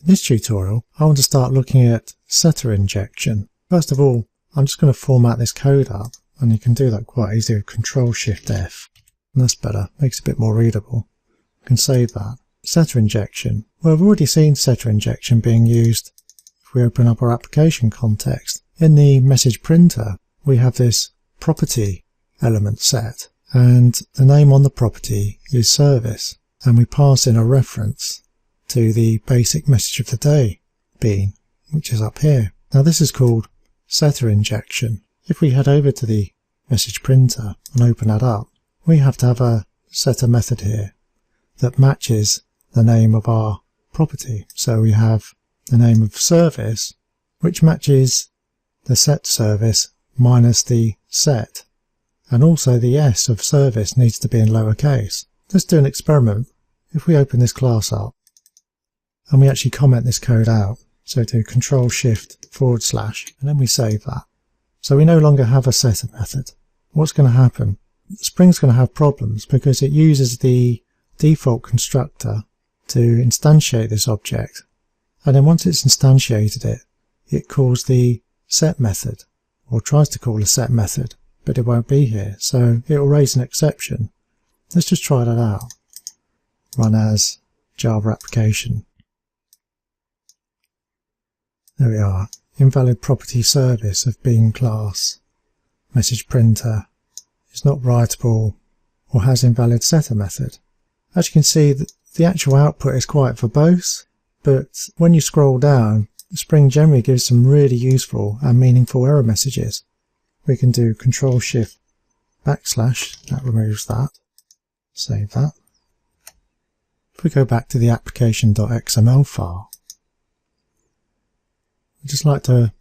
In this tutorial, I want to start looking at setter injection. First of all, I'm just going to format this code up, and you can do that quite easily with Control-Shift-F. And that's better, makes it a bit more readable. You can save that. Setter injection. Well, we've already seen setter injection being used if we open up our application context. In the message printer, we have this property element set, and the name on the property is service, and we pass in a reference to the basic message of the day bean, which is up here. Now this is called setter injection. If we head over to the message printer and open that up, we have to have a setter method here that matches the name of our property. So we have the name of service, which matches the set service minus the set, and also the S of service needs to be in lowercase. Let's do an experiment. If we open this class up and we actually comment this code out, so do Control-Shift/, and then we save that. So we no longer have a setter method. What's going to happen? Spring's going to have problems because it uses the default constructor to instantiate this object, and then once it's instantiated it, it calls the set method, or tries to call a set method, but it won't be here, so it will raise an exception. Let's just try that out. Run as Java application. There we are. Invalid property service of bean class. Message printer is not writable or has invalid setter method. As you can see, the actual output is quite verbose, but when you scroll down, Spring generally gives some really useful and meaningful error messages. We can do Control-Shift/, that removes that. Save that. If we go back to the application.xml file, I'd just like to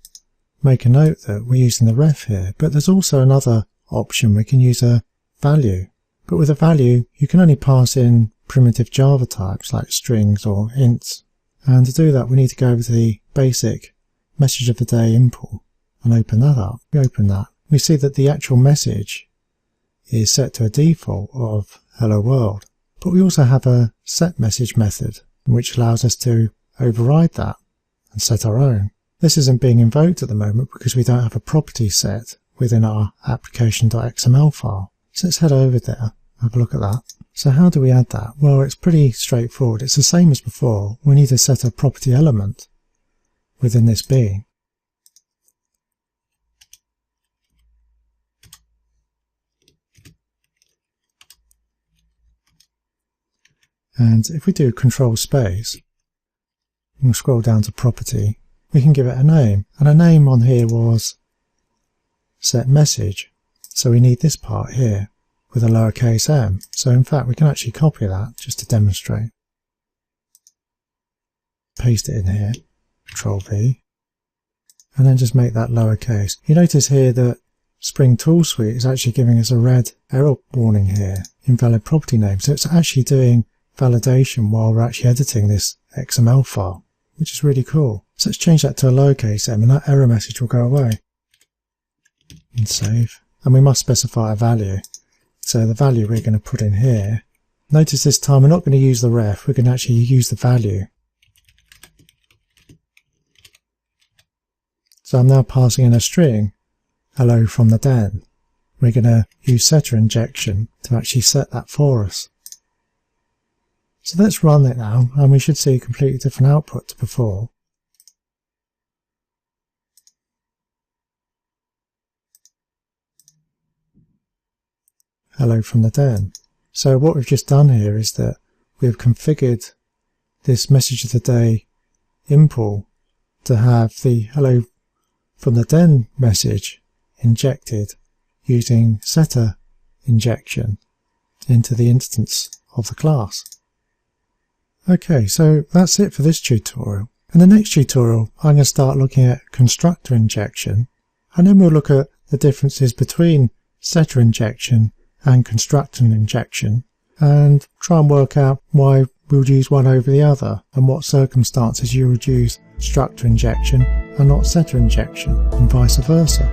make a note that we're using the ref here, but there's also another option. We can use a value, but with a value you can only pass in primitive Java types like strings or ints, and to do that we need to go over to the basic message of the day import and open that up. We open that, we see that the actual message is set to a default of hello world, but we also have a set message method which allows us to override that and set our own. This isn't being invoked at the moment because we don't have a property set within our application.xml file. So let's head over there, have a look at that. So how do we add that? Well, it's pretty straightforward. It's the same as before. We need to set a property element within this bean. And if we do Control-Space, we'll scroll down to property. We can give it a name, and a name on here was set message, so we need this part here with a lowercase m. So in fact we can actually copy that just to demonstrate. Paste it in here, Control-V, and then just make that lowercase. You notice here that Spring Tool Suite is actually giving us a red error warning here, invalid property name, so it's actually doing validation while we're actually editing this XML file, which is really cool. So let's change that to a lowercase m and that error message will go away. And save. And we must specify a value. So the value we're going to put in here, notice this time we're not going to use the ref, we're going to actually use the value. So I'm now passing in a string, hello from the den. We're going to use setter injection to actually set that for us. So let's run it now, and we should see a completely different output to before. Hello from the den. So what we've just done here is that we've configured this message of the day import to have the hello from the den message injected using setter injection into the instance of the class. Okay, so that's it for this tutorial. In the next tutorial, I'm going to start looking at constructor injection, and then we'll look at the differences between setter injection and constructor injection, and try and work out why we'll use one over the other, and what circumstances you would use structure injection and not setter injection, and vice versa.